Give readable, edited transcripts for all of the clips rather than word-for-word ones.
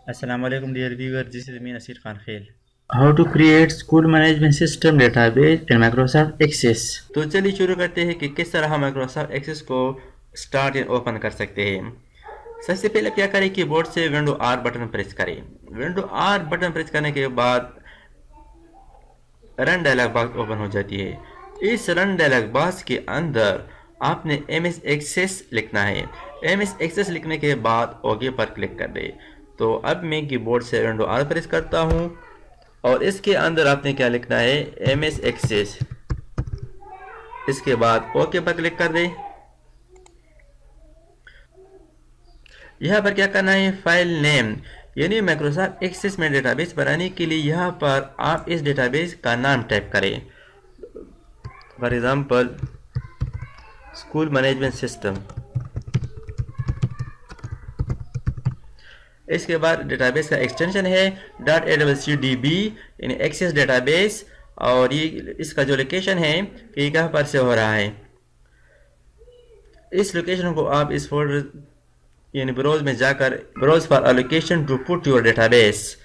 Assalamualaikum dear viewers, this is me Nasir Khan Khail. How to create school management system database in Microsoft Access। तो चलिए शुरू करते हैं कि किस तरह हम माइक्रोसॉफ्ट एक्सेस को स्टार्ट या ओपन कर सकते हैं। सबसे पहले क्या करें, कीबोर्ड से विंडो आर बटन प्रेस करें। विंडो आर बटन प्रेस करने के बाद रन डायलॉग बॉक्स ओपन हो जाती है। इस रन डायलॉग बॉक्स के अंदर आपने एमएस एक्सेस लिखना है। एमएस एक्सेस लिखने के बाद ओके पर क्लिक कर दे। तो अब मैं कीबोर्ड से विंडो आर प्रेस करता हूँ और इसके अंदर आपने क्या लिखना है, एमएस एक्सेस। इसके बाद ओके पर क्लिक कर दे। यहाँ पर क्या करना है, फाइल नेम यानी माइक्रोसॉफ्ट एक्सेस में डेटाबेस बनाने के लिए यहाँ पर आप इस डेटाबेस का नाम टाइप करें। For example school management system. इसके बाद डेटाबेस का एक्सटेंशन है .awcdb यानी एक्सेस डेटाबेस, और ये इसका जो लोकेशन है कि ये कहाँ पर से हो रहा है। इस लोकेशन को आप इस फोल्डर यानी ब्राउज में जाकर browse for location to put your database,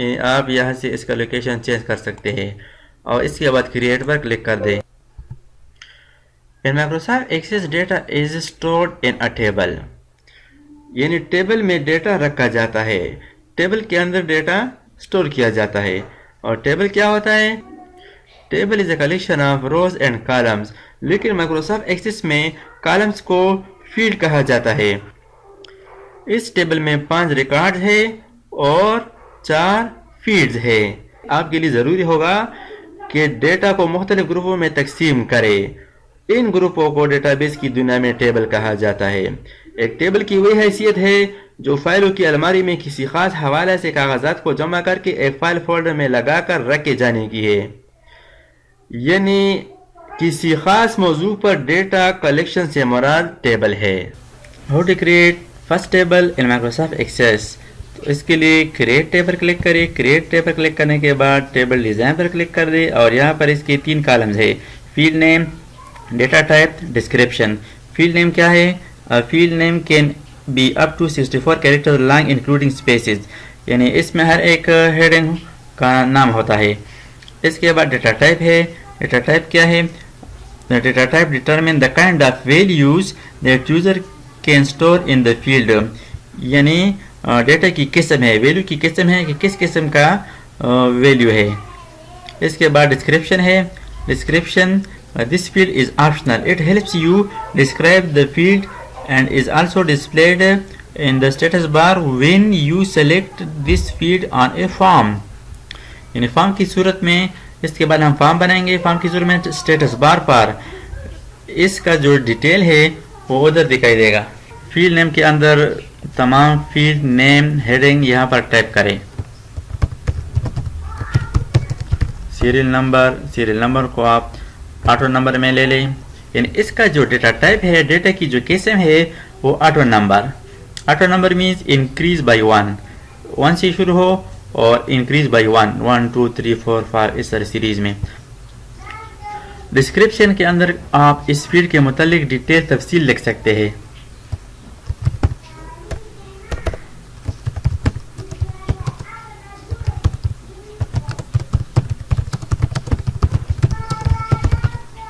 यानी आप यहाँ से इसका लोकेशन चेंज कर सकते हैं और इसके बाद क्रिएट पर क्लिक कर दें। In Microsoft Access data is stored in a table, यानी टेबल में डेटा रखा जाता है। टेबल के अंदर डेटा स्टोर किया जाता है। और टेबल क्या होता है, table is a collection of rose and columns. लेकिन माइक्रोसॉफ्ट एक्सेस में कॉलम्स को फील्ड कहा जाता है। इस टेबल में 5 रिकॉर्ड है और 4 फील्ड्स है। आपके लिए ज़रूरी होगा कि डेटा को मुख्तलिफ ग्रुपों में तकसीम करें। इन ग्रुपों को डेटाबेस की दुनिया में टेबल कहा जाता है। एक टेबल की वही हैसियत है जो फाइलों की अलमारी में किसी खास हवाले से कागजात को जमा करके एक फाइल फोल्डर में लगाकर रखे जाने की है, यानी किसी खास मौजू पर डेटा कलेक्शन से मुराद टेबल है। How to create first table in Microsoft Access. तो इसके लिए क्रिएट टेबल पर क्लिक करें। क्रिएट टेबल पर क्लिक करने के बाद टेबल डिज़ाइन पर क्लिक कर दे और यहाँ पर इसके 3 कॉलम्स है, field name, data type, description. Field name क्या है, field name can be up to 64 character long including spaces, यानी इसमें हर एक हेडिंग का नाम होता है। इसके बाद डेटा टाइप है। डेटा टाइप क्या है, data type determine the kind of values that user can store in the field, यानी डेटा की किस्म है, वैल्यू की किस्म है कि किस किस्म का वैल्यू है। इसके बाद डिस्क्रिप्शन है। Description, this field is optional. It helps you describe the field and is also displayed in the status bar when you select this field on a form. यानी फॉर्म की सूरत में, इसके बाद हम फॉर्म बनाएंगे। फॉर्म की सूरत में स्टेटस बार पर इसका जो डिटेल है वो उधर दिखाई देगा। फील्ड नेम के अंदर तमाम फील्ड नेम हेडिंग यहाँ पर टाइप करें। सीरियल नंबर को आप ऑटो नंबर में ले लें, यानी इसका जो डेटा टाइप है, डेटा की जो किस्म है वो auto number. Auto number means increase by 1 से शुरू हो और इंक्रीज बाई 1 2 3 4 5 इस तरह सीरीज में। डिस्क्रिप्शन के अंदर आप इस फील्ड के मुतालिक डिटेल तफसील लिख सकते हैं।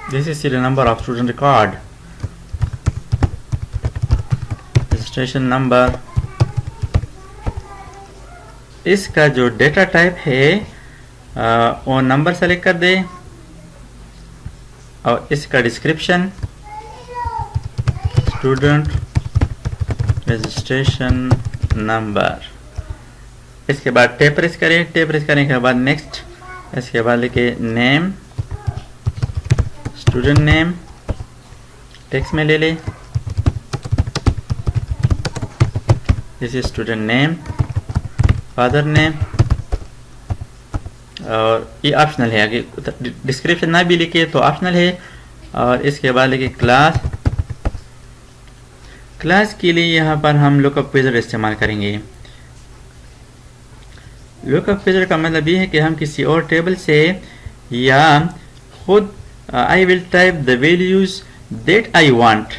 This is serial number of student record, registration number। इसका जो डेटा टाइप है वो नंबर सेलेक्ट कर दे और इसका डिस्क्रिप्शन स्टूडेंट रजिस्ट्रेशन नंबर। इसके बाद टैब प्रेस करें। टैब प्रेस करने के बाद नेक्स्ट। इसके बाद लिखे नेम, स्टूडेंट नेम टेक्स्ट में ले ले। This is student name, father name, और ये ऑप्शनल है। आगे डिस्क्रिप्शन ना भी लिखे तो ऑप्शनल है। और इसके बाद लिखे क्लास। क्लास के लिए यहाँ पर हम लुकअप विज़ार्ड इस्तेमाल करेंगे। लुकअप विज़ार्ड का मतलब ये है कि हम किसी और टेबल से या खुद I will type the values that I want।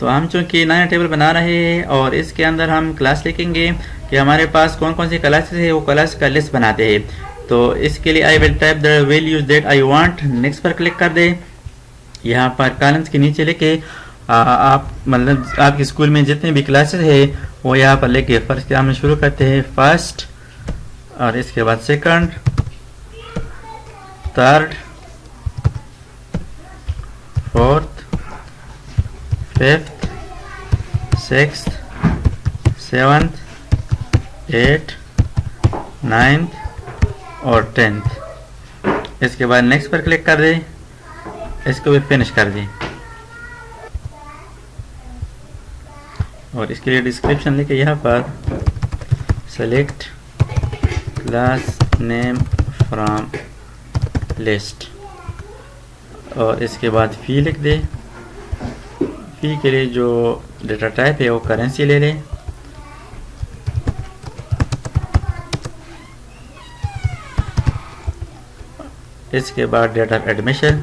तो हम चूंकि नया टेबल बना रहे हैं और इसके अंदर हम क्लास लिखेंगे कि हमारे पास कौन कौन सी क्लासेस है, वो क्लास का लिस्ट बनाते हैं। तो इसके लिए I will type the values that I want, next पर क्लिक कर दे। यहाँ पर कॉलम्स के नीचे लेके आप मतलब आपके स्कूल में जितने भी क्लासेस है वो यहाँ पर लेके फर्स्ट के हम शुरू करते हैं फर्स्ट, और इसके बाद second, third, fourth, fifth, sixth, seventh, eight, ninth और 10th। इसके बाद नेक्स्ट पर क्लिक कर दें, इसको भी फिनिश कर दें और इसके लिए डिस्क्रिप्शन लिखे यहाँ पर select class name from list, और इसके बाद फी लिख दें। फी के लिए जो डेटा टाइप है वो करेंसी ले लें। इसके बाद डेट ऑफ एडमिशन,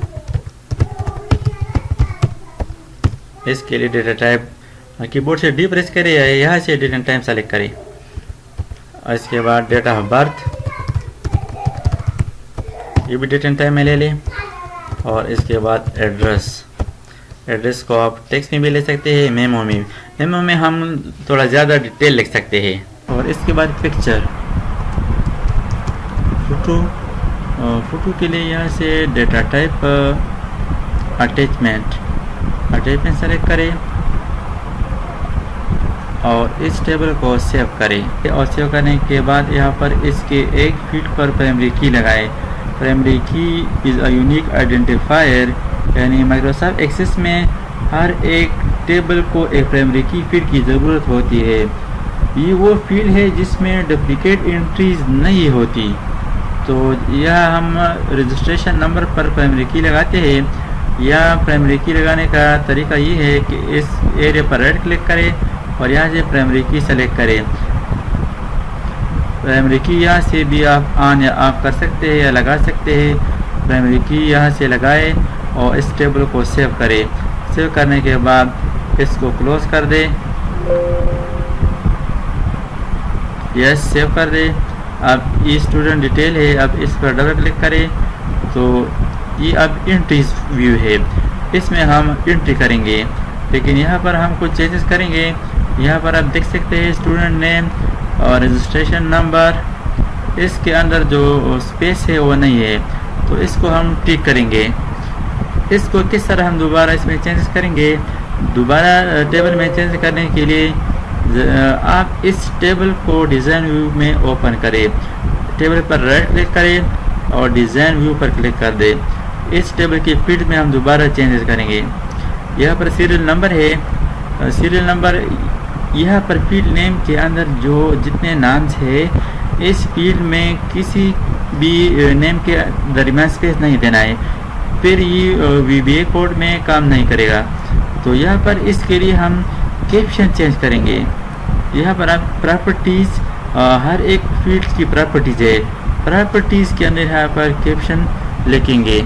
इसके लिए डेटा टाइप कीबोर्ड से डी प्रेस करें या यहाँ से डेट एंड टाइम सेलेक्ट करें। और इसके बाद डेट ऑफ बर्थ, ये भी डेट एंड टाइम में ले लें। और इसके बाद एड्रेस, एड्रेस को आप टेक्स्ट में भी ले सकते हैं, मेमो में। मेमो में हम थोड़ा ज़्यादा डिटेल लिख सकते हैं। और इसके बाद पिक्चर, फोटो, फोटो के लिए यहाँ से data type attachment, attachment select करें और इस टेबल को सेव करें। और सेव करने के बाद यहाँ पर इसके एक फील्ड पर प्राइमरी की लगाएं। प्राइमरी की इज़ अ यूनिक आइडेंटिफायर, यानी माइक्रोसॉफ्ट एक्सेस में हर एक टेबल को एक प्राइमरी की फील्ड की ज़रूरत होती है। ये वो फील्ड है जिसमें डुप्लीकेट एंट्रीज नहीं होती। तो यह हम रजिस्ट्रेशन नंबर पर प्राइमरी की लगाते हैं। या प्राइमरी की लगाने का तरीका ये है कि इस एरिया पर राइट क्लिक करें और यहाँ से प्राइमरी की सेलेक्ट करें। प्राइमरी की यहाँ से भी आप ऑन या ऑफ कर सकते हैं या लगा सकते हैं। प्राइमरी की यहाँ से लगाएं और इस टेबल को सेव करें। सेव करने के बाद इसको क्लोज कर दें, यस सेव कर दें। अब ये स्टूडेंट डिटेल है, अब इस पर डबल क्लिक करें तो ये अब एंट्रीज व्यू है, इसमें हम एंट्री करेंगे। लेकिन यहाँ पर हम कुछ चेंजेस करेंगे। यहाँ पर आप देख सकते हैं स्टूडेंट नेम और रजिस्ट्रेशन नंबर, इसके अंदर जो स्पेस है वो नहीं है, तो इसको हम टिक करेंगे। इसको किस तरह हम दोबारा इसमें चेंजेस करेंगे? दोबारा टेबल में चेंज करने के लिए आप इस टेबल को डिज़ाइन व्यू में ओपन करें, टेबल पर राइट क्लिक करें और डिज़ाइन व्यू पर क्लिक कर दें। इस टेबल की फील्ड में हम दोबारा चेंजेस करेंगे। यहाँ पर सीरियल नंबर है, सीरियल नंबर यहाँ पर फील्ड नेम के अंदर जो जितने नाम्स है इस फील्ड में किसी भी नेम के दरमियान स्पेस नहीं देना है, फिर ये VBA कोड में काम नहीं करेगा। तो यहाँ पर इसके लिए हम कैप्शन चेंज करेंगे। यहाँ पर आप प्रॉपर्टीज़, हर एक फील्ड की प्रॉपर्टीज़ है, प्रॉपर्टीज़ के अंदर यहाँ पर कैप्शन लिखेंगे।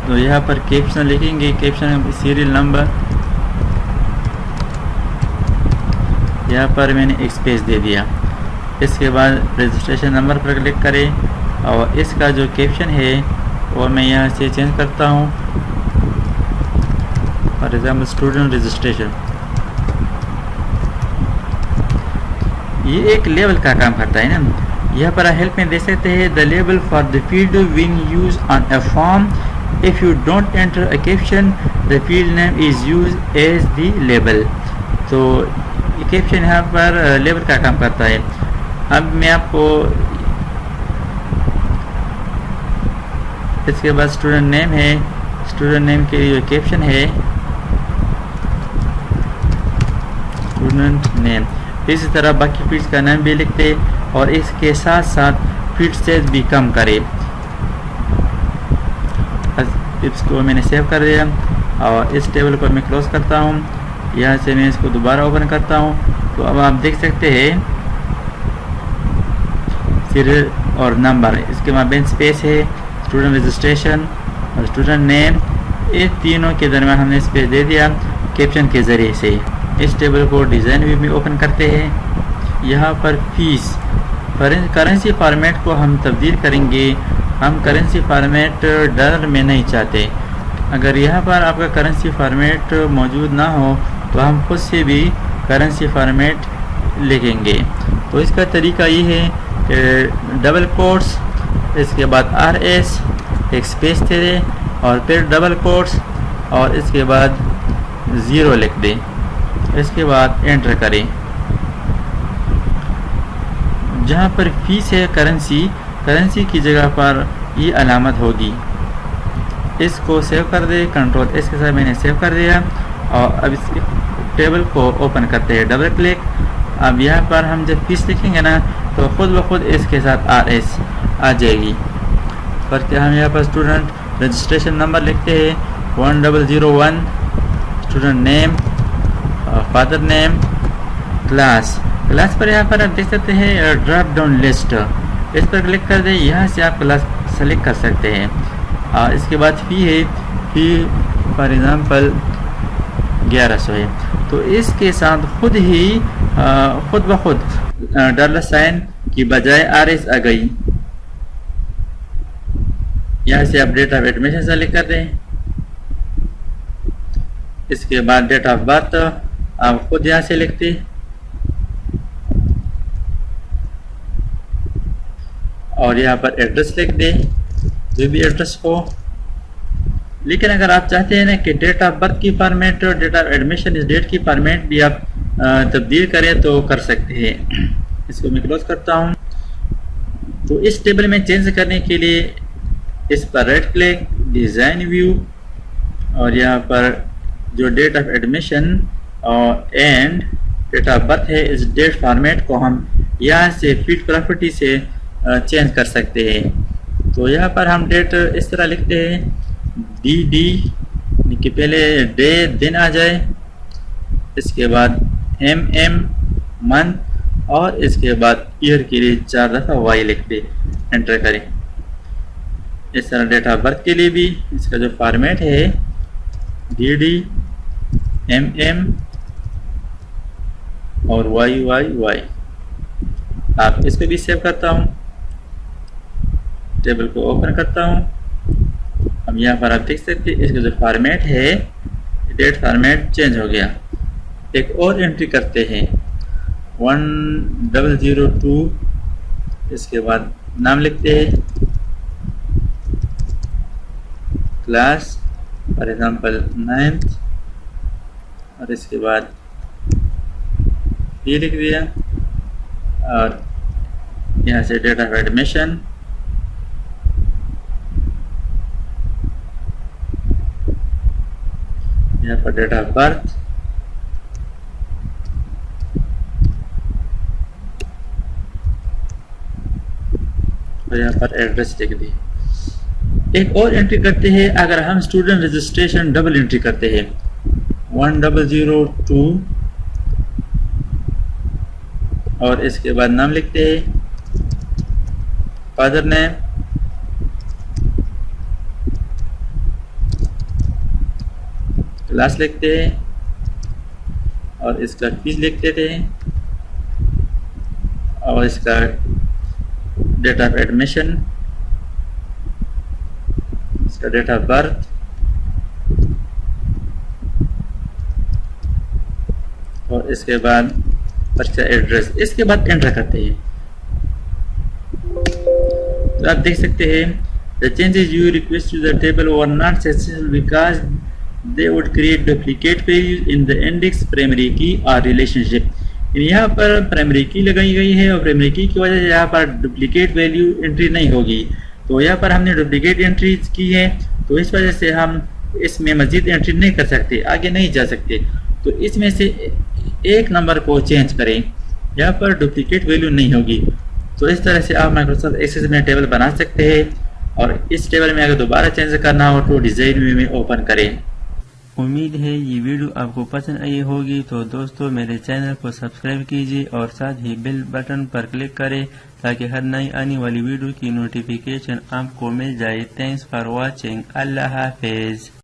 तो यहाँ पर कैप्शन लिखेंगे, कैप्शन सीरियल नंबर, यहाँ पर मैंने एक स्पेस दे दिया। इसके बाद रजिस्ट्रेशन नंबर पर क्लिक करें और इसका जो कैप्शन है वो मैं यहाँ से चेंज करता हूँ, फॉर एग्जाम्पल स्टूडेंट रजिस्ट्रेशन। ये एक लेवल का काम करता है ना। यहाँ पर हेल्प में दे सकते हैं the level for the field when use on a form, if you don't enter a caption the field name is use as the level. तो कैप्शन यहाँ पर लेवल का काम करता है। अब मैं आपको इसके बाद स्टूडेंट नेम है, स्टूडेंट नेम के लिए कैप्शन है स्टूडेंट नेम। इसी तरह बाकी फील्ड्स का नाम भी लिखते और इसके साथ साथ फील्ड साइज भी कम करे। इसको मैंने सेव कर दिया और इस टेबल को मैं क्लोज करता हूँ। यहाँ से मैं इसको दोबारा ओपन करता हूँ। तो अब आप देख सकते हैं सीरियल और नंबर, इसके माबेन स्पेस है, स्टूडेंट रजिस्ट्रेशन और स्टूडेंट नेम इस तीनों के दरमियान हमने स्पेस दे दिया कैप्शन के ज़रिए से। इस टेबल को डिज़ाइन व्यू में ओपन करते हैं। यहाँ पर फीस करेंसी फॉर्मेट को हम तब्दील करेंगे। हम करेंसी फॉर्मेट डॉलर में नहीं चाहते। अगर यहाँ पर आपका करेंसी फॉर्मेट मौजूद ना हो तो हम खुद से भी करेंसी फॉर्मेट लिखेंगे। तो इसका तरीका ये है कि डबल कोट्स, इसके बाद RS, एक स्पेस दे दें और फिर डबल कोट्स और इसके बाद 0 लिख दें। इसके बाद एंटर करें। जहाँ पर फीस है करेंसी की जगह पर ये अलामत होगी। इसको सेव कर दे, कंट्रोल S के साथ मैंने सेव कर दिया। और अब इस टेबल को ओपन करते हैं, डबल क्लिक। अब यहाँ पर हम जब फीस लिखेंगे ना तो खुद ब खुद इसके साथ RS आ जाएगी। पर क्या हम यहाँ पर स्टूडेंट रजिस्ट्रेशन नंबर लिखते हैं 1001, student name, father name, class पर यहाँ पर आप देख सकते हैं ड्रॉप डाउन लिस्ट, इस पर क्लिक कर दें। यहाँ से आप क्लास सेलेक्ट कर सकते हैं। इसके बाद फ़ी है, फ़ी फॉर एग्ज़ाम्पल 1100 है। तो इसके साथ खुद ब खुद $साइन की बजाय RS आ गई। यहाँ से आप डेट ऑफ एडमिशन सेलेक्ट कर दें। इसके बाद डेट ऑफ बर्थ आप खुद यहाँ से लिखते, और यहाँ पर एड्रेस लिख दें, जो भी एड्रेस हो। लेकिन अगर आप चाहते हैं ना कि डेट ऑफ बर्थ की फॉर्मेट और डेट ऑफ एडमिशन इस डेट की फॉर्मेट भी आप तब्दील करें तो कर सकते हैं। इसको मैं क्लोज करता हूँ। तो इस टेबल में चेंज करने के लिए इस पर राइट क्लिक, डिज़ाइन व्यू, और यहाँ पर जो डेट ऑफ एडमिशन और एंड डेट ऑफ बर्थ है इस डेट फॉर्मेट को हम यहाँ से फीड प्रॉपर्टी से चेंज कर सकते हैं। तो यहाँ पर हम डेट इस तरह लिखते हैं DD कि पहले डे दिन आ जाए, इसके बाद MM मंथ, और इसके बाद ईयर के लिए 4 दफ़ा Y लिख दे, एंटर करें। इस तरह डेट ऑफ बर्थ के लिए भी इसका जो फॉर्मेट है DD MM और YYY। आप इसको भी सेव करता हूँ, टेबल को ओपन करता हूँ। अब यहाँ पर आप देख सकते हैं इसका जो फॉर्मेट है डेट फॉर्मेट चेंज हो गया। एक और एंट्री करते हैं 1002, इसके बाद नाम लिखते हैं, क्लास फॉर एग्जाम्पल 9th, और इसके बाद ये लिख दिया, और यहाँ से डेट ऑफ एडमिशन, यहाँ पर डेट ऑफ बर्थ, और यहाँ पर एड्रेस लिख दी। एक और एंट्री करते हैं। अगर हम स्टूडेंट रजिस्ट्रेशन डबल एंट्री करते हैं 1002, और इसके बाद नाम लिखते हैं, फादर नेम, क्लास लिखते हैं, और इसका फीस लिख देते हैं, और इसका डेट ऑफ एडमिशन, इसका डेट ऑफ बर्थ, और इसके बाद इसका एड्रेस। इसके बाद एंटर करते हैं। तो आप देख सकते हैं the changes you request to the table were not successful because they would create duplicate values in the index, primary key or relationship। यहाँ पर प्राइमरी की लगाई गई है और प्राइमरी की वजह से यहाँ पर डुप्लीकेट वैल्यू एंट्री नहीं होगी। तो यहाँ पर हमने डुप्लीकेट एंट्री की है, तो इस वजह से हम इसमें मजीद एंट्री नहीं कर सकते, आगे नहीं जा सकते। तो इसमें से एक नंबर को चेंज करें, यहाँ पर डुप्लीकेट वैल्यू नहीं होगी। तो इस तरह से आप माइक्रोसॉफ्ट एक्सेस में टेबल बना सकते हैं, और इस टेबल में अगर दोबारा चेंज करना हो तो डिज़ाइन व्यू में ओपन करें। उम्मीद है ये वीडियो आपको पसंद आई होगी। तो दोस्तों मेरे चैनल को सब्सक्राइब कीजिए और साथ ही बेल बटन पर क्लिक करें ताकि हर नई आने वाली वीडियो की नोटिफिकेशन आपको मिल जाए। Thanks for watching. Allah Hafiz.